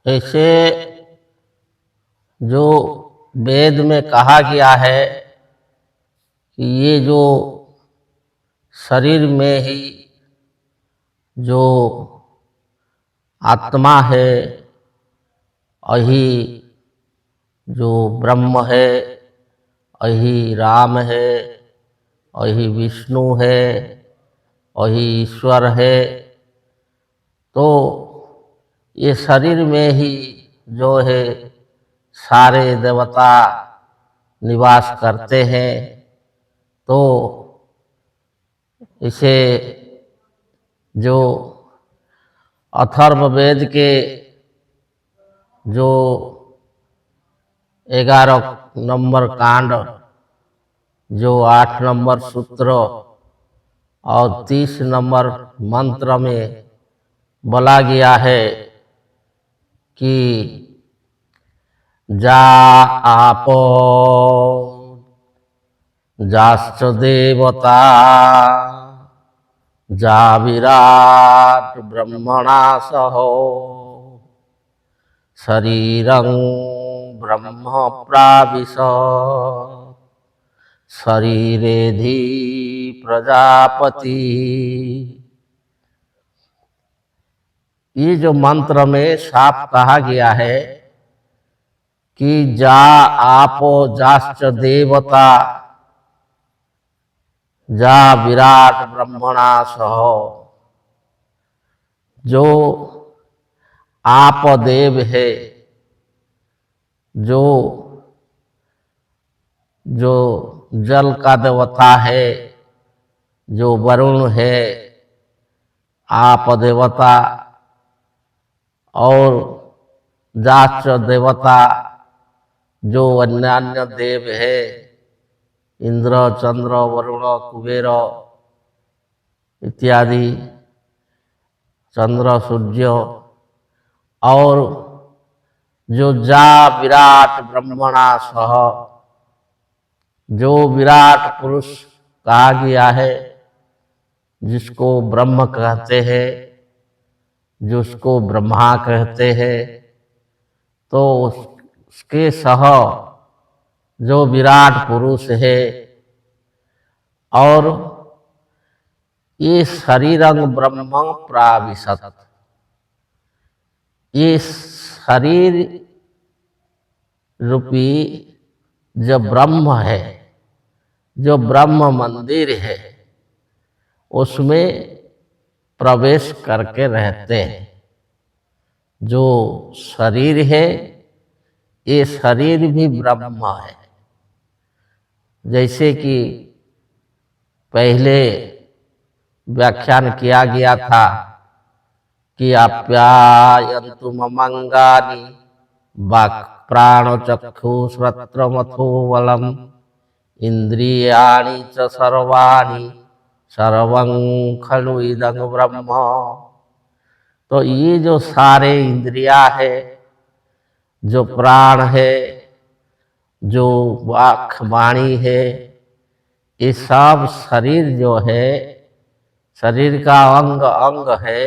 ऐसे जो वेद में कहा गया है कि ये जो शरीर में ही जो आत्मा है, वही जो ब्रह्म है, वही राम है, वही विष्णु है, वही ईश्वर है। तो ये शरीर में ही जो है सारे देवता निवास करते हैं। तो इसे जो अथर्ववेद के जो 11 नंबर कांड, जो 8 नंबर सूत्र और 30 नंबर मंत्र में बोला गया है कि जा आपो जाश्च देवता जा विराट ब्रह्मणा सहो शरीरं ब्रह्म प्राविश शरीरेधि प्रजापति। ये जो मंत्र में साफ कहा गया है कि जा आपो जाश्च देवता जा विराट ब्रह्मणा सहो, जो आप देव है, जो जल का देवता है, जो वरुण है आप देवता, और जाच देवता जो अन्य देव है, इंद्र चंद्र वरुण कुबेर इत्यादि, चंद्र सूर्य, और जो जा विराट ब्रह्मणा सह, जो विराट पुरुष कहा गया है, जिसको ब्रह्म कहते हैं, जिसको ब्रह्मा कहते हैं, तो उसके सह जो विराट पुरुष है, और ये शरीरं ब्रह्म प्राविशत, ये शरीर रूपी जो ब्रह्म है, जो ब्रह्म मंदिर है, उसमें प्रवेश करके रहते हैं। जो शरीर है, ये शरीर भी ब्रह्म है। जैसे कि पहले व्याख्यान किया गया था कि आप्यायन्तु ममंगानि वाक् प्राण चक्षु श्रोत्र मथो बलम इंद्रियाणि च सर्वाणि सर्वं खलु इदं ब्रह्म। तो ये जो सारे इंद्रियां है, जो प्राण है, जो वाक वाणी है, ये सब शरीर जो है, शरीर का अंग अंग है,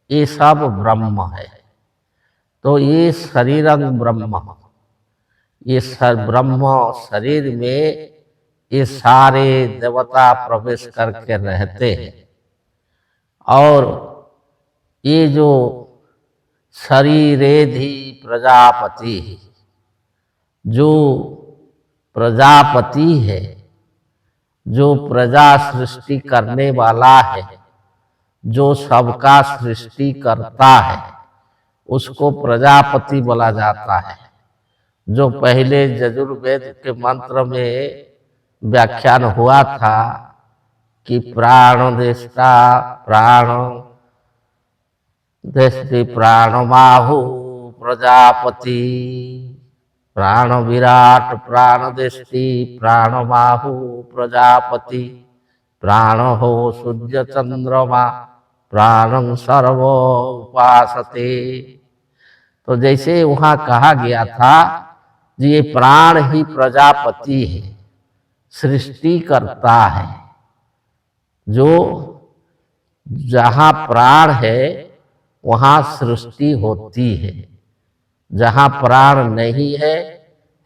ये सब ब्रह्म है। तो ये शरीरं ब्रह्म, ये ब्रह्म शरीर में ये सारे देवता प्रवेश करके रहते हैं। और ये जो शरीरेधि प्रजापति, जो प्रजापति है, जो प्रजा सृष्टि करने वाला है, जो सबका सृष्टि करता है, उसको प्रजापति बोला जाता है। जो पहले यजुर्वेद के मंत्र में व्याख्यान हुआ था कि प्राणदेष्टा प्राण दृष्टि प्राणबाहु प्रजापति, प्राण विराट प्राण दृष्टि प्राणबाहु प्रजापति, प्राण हो सूर्य चंद्रमा प्राणं सर्व उपासते। तो जैसे वहां कहा गया था कि ये प्राण ही प्रजापति है, सृष्टि करता है। जो जहाँ प्राण है वहाँ सृष्टि होती है, जहाँ प्राण नहीं है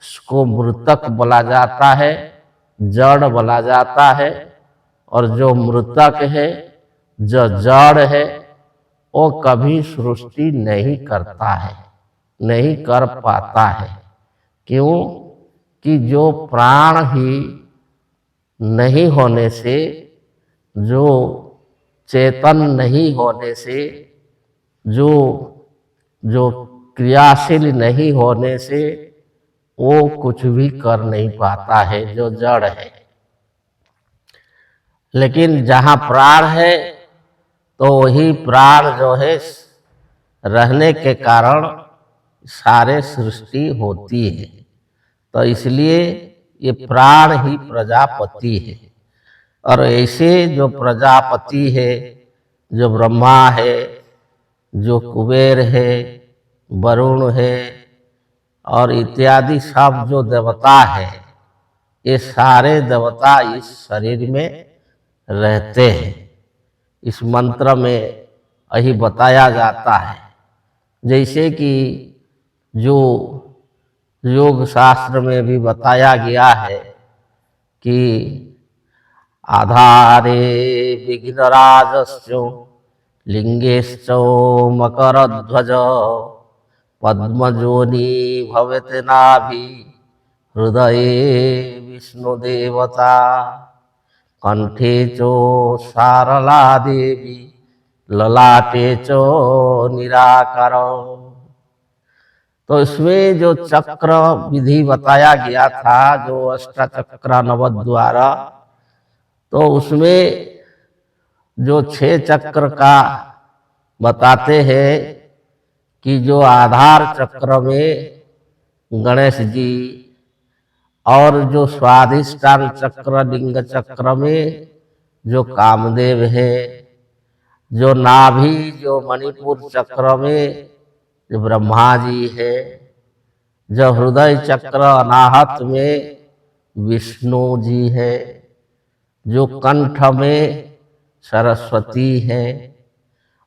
उसको मृतक बोला जाता है, जड़ बोला जाता है। और जो मृतक है, जो जड़ है, वो कभी सृष्टि नहीं करता है, नहीं कर पाता है। क्यों? कि जो प्राण ही नहीं होने से, जो चेतन नहीं होने से, जो जो क्रियाशील नहीं होने से वो कुछ भी कर नहीं पाता है, जो जड़ है। लेकिन जहाँ प्राण है तो वही प्राण जो है रहने के कारण सारे सृष्टि होती है। तो इसलिए ये प्राण ही प्रजापति है। और ऐसे जो प्रजापति है, जो ब्रह्मा है, जो कुबेर है, वरुण है और इत्यादि सब जो देवता है, ये सारे देवता इस शरीर में रहते हैं। इस मंत्र में यही बताया जाता है। जैसे कि जो योग शास्त्र में भी बताया गया है कि आधारे विघ्नराजस्यो लिंगेश्चो मकरध्वज पद्मजोनि भवति नाभि हृदये विष्णुदेवता कंठे चो सारला देवी ललाटे चो निराकार। तो इसमें जो चक्र विधि बताया गया था, जो अष्टचक्र नवद्वारा, तो उसमें जो 6 चक्र का बताते हैं कि जो आधार चक्र में गणेश जी, और जो स्वाधिष्ठान चक्र लिंग चक्र में जो कामदेव है, जो नाभि जो मणिपुर चक्र में जो ब्रह्मा जी है, जो हृदय चक्र अनाहत में विष्णु जी है, जो कंठ में सरस्वती है,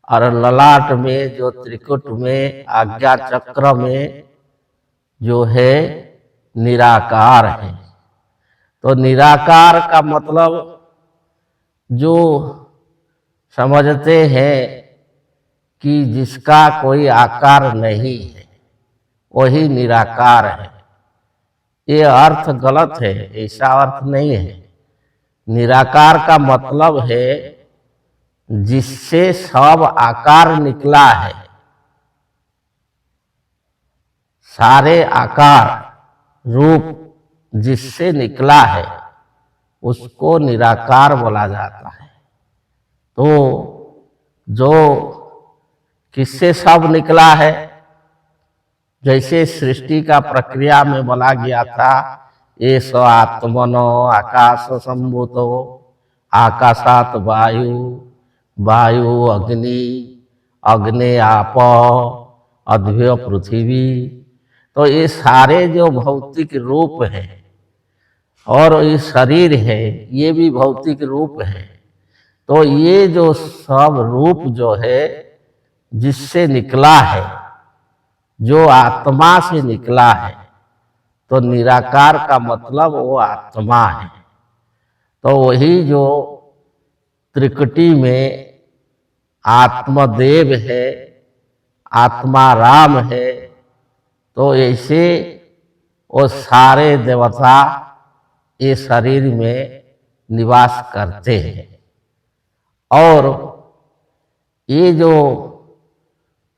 और ललाट में जो त्रिकुट में आज्ञा चक्र में जो है निराकार है। तो निराकार का मतलब जो समझते हैं कि जिसका कोई आकार नहीं है वही निराकार है, ये अर्थ गलत है। ऐसा अर्थ नहीं है। निराकार का मतलब है जिससे सब आकार निकला है, सारे आकार रूप जिससे निकला है उसको निराकार बोला जाता है। तो जो किससे सब निकला है, जैसे सृष्टि का प्रक्रिया में बोला गया था, ये स आत्मनो आकाश संभूतो आकाशात वायु, वायु अग्नि, अग्नि आप, अद्भ्य पृथ्वी। तो ये सारे जो भौतिक रूप है और ये शरीर है, ये भी भौतिक रूप है। तो ये जो सब रूप जो है जिससे निकला है, जो आत्मा से निकला है, तो निराकार का मतलब वो आत्मा है। तो वही जो त्रिकुटी में आत्मदेव है, आत्मा राम है, तो ऐसे वो सारे देवता ये शरीर में निवास करते हैं। और ये जो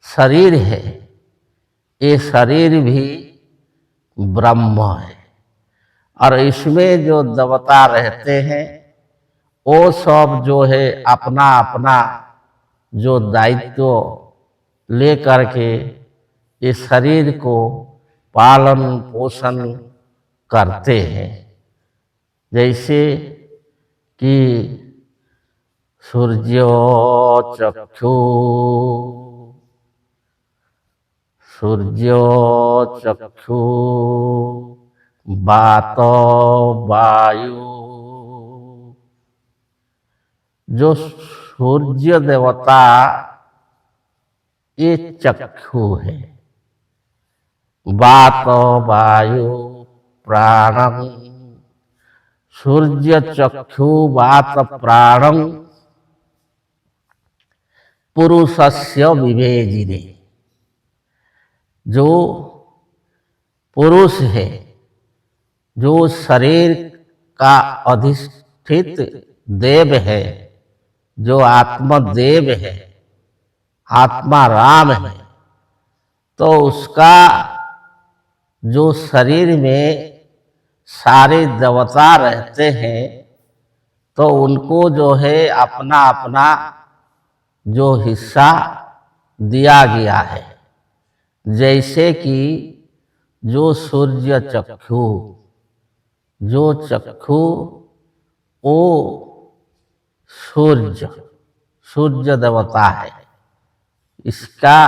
शरीर है, ये शरीर भी ब्रह्म है। और इसमें जो देवता रहते हैं वो सब जो है अपना अपना जो दायित्व ले करके इस शरीर को पालन पोषण करते हैं। जैसे कि सूर्यो चक्षु सूर्यो चक्षु वातो वायु। जो सूर्य देवता ये चक्षु है, वातो वायु प्राणम। सूर्य चक्षु वात प्राणम पुरुषस्य विवेजिने। जो पुरुष है, जो शरीर का अधिष्ठित देव है, जो आत्मदेव है, आत्मा राम है, तो उसका जो शरीर में सारे देवता रहते हैं तो उनको जो है अपना अपना जो हिस्सा दिया गया है। जैसे कि जो सूर्य चक्षु, जो चक्षु वो सूर्य देवता है, इसका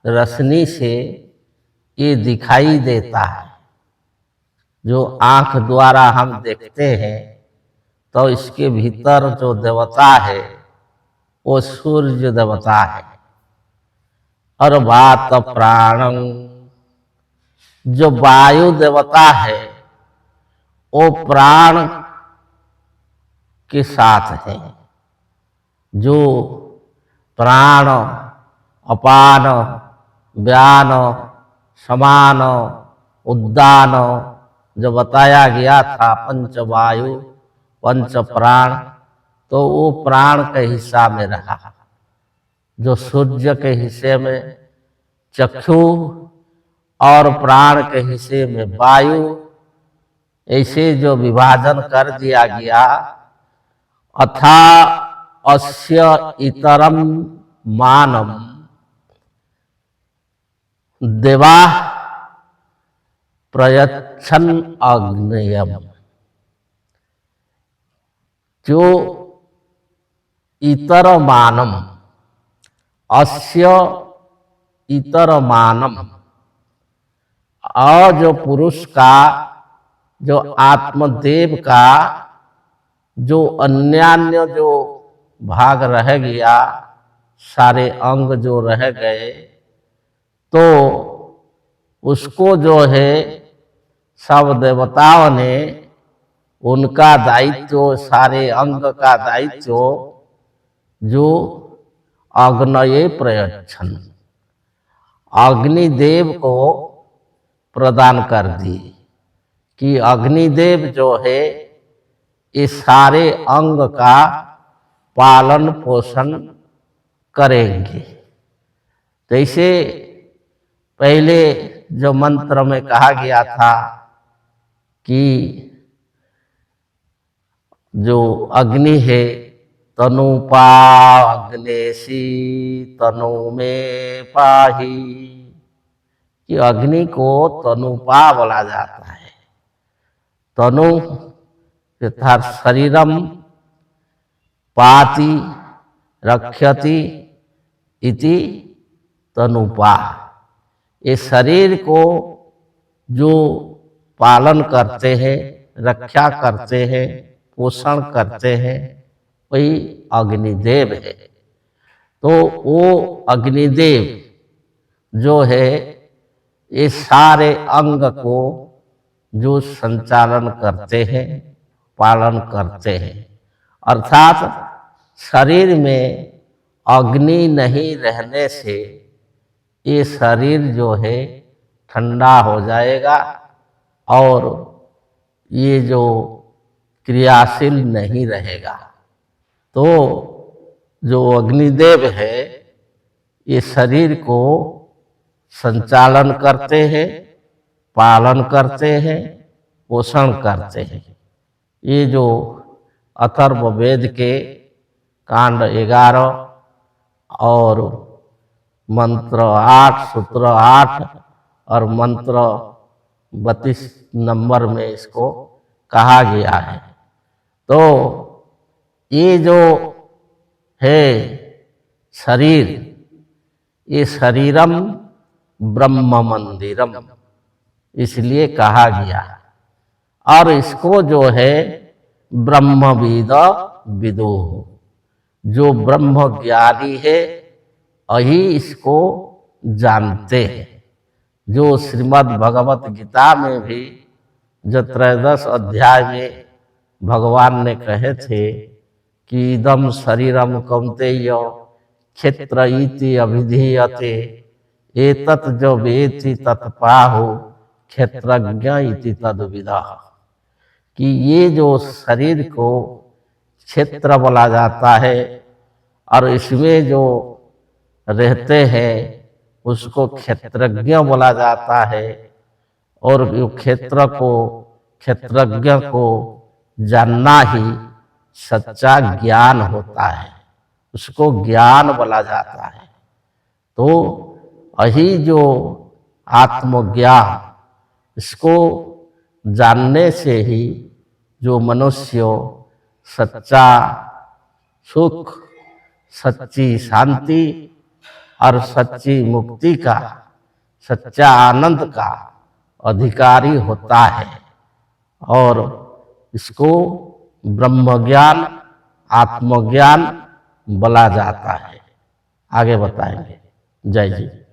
रोशनी से ये दिखाई देता है। जो आँख द्वारा हम देखते हैं तो इसके भीतर जो देवता है वो सूर्य देवता है। और वात प्राणं, जो वायु देवता है वो प्राण के साथ है। जो प्राण अपान व्यान समान उद्दान जो बताया गया था, पंच वायु पंच प्राण, तो वो प्राण के हिस्सा में रहा। जो सूर्य के हिस्से में चक्षु और प्राण के हिस्से में वायु, ऐसे जो विभाजन कर दिया गया। अथा अस्य इतरम मानम देवा प्रयच्छन अग्नयम। जो इतर मानम, अस्य इतर मानम, और जो पुरुष का, जो आत्मदेव का जो अन्यान्य जो भाग रह गया, सारे अंग जो रह गए, तो उसको जो है सब देवताओं ने उनका दायित्व, सारे अंग का दायित्व जो अग्नये प्रयच्छन, अग्निदेव को प्रदान कर दी कि अग्निदेव जो है इस सारे अंग का पालन पोषण करेंगे। जैसे पहले जो मंत्र में कहा गया था कि जो अग्नि है, तनुपा अग्नेशी तनु में पाही, कि अग्नि को तनुपा बोला जाता है। तनु यथा शरीरम पाति रक्षति इति तनुपा। ये शरीर को जो पालन करते हैं, रक्षा करते हैं, पोषण करते हैं, वही अग्निदेव है। तो वो अग्निदेव जो है ये सारे अंग को जो संचालन करते हैं, पालन करते हैं। अर्थात शरीर में अग्नि नहीं रहने से ये शरीर जो है ठंडा हो जाएगा और ये जो क्रियाशील नहीं रहेगा। तो जो अग्निदेव है ये शरीर को संचालन करते हैं, पालन करते हैं, पोषण करते हैं। ये जो अथर्ववेद के कांड 11 और मंत्र 8, सूत्र 8 और मंत्र 32 नंबर में इसको कहा गया है। तो ये जो है शरीर, ये शरीरम ब्रह्म मंदिरम इसलिए कहा गया। और इसको जो है ब्रह्मविद विदु, जो ब्रह्म ज्ञानी है वही इसको जानते हैं। जो श्रीमद् भगवत गीता में भी जो 13 अध्याय में भगवान ने कहे थे कि इदम शरीरम कौन्तेय क्षेत्र इति अभिधीयते एतत् जो वेति तत्पाहु क्षेत्रज्ञ इति तद्विदः, कि ये जो शरीर को क्षेत्र बोला जाता है और इसमें जो रहते हैं उसको क्षेत्रज्ञ बोला जाता है। और जो क्षेत्र को, क्षेत्रज्ञ को जानना ही सच्चा ज्ञान होता है, उसको ज्ञान बोला जाता है। तो यही जो आत्मज्ञान, इसको जानने से ही जो मनुष्य सच्चा सुख, सच्ची शांति और सच्ची मुक्ति का, सच्चा आनंद का अधिकारी होता है। और इसको ब्रह्मज्ञान, आत्मज्ञान बोला जाता है। आगे बताएंगे। जय जी।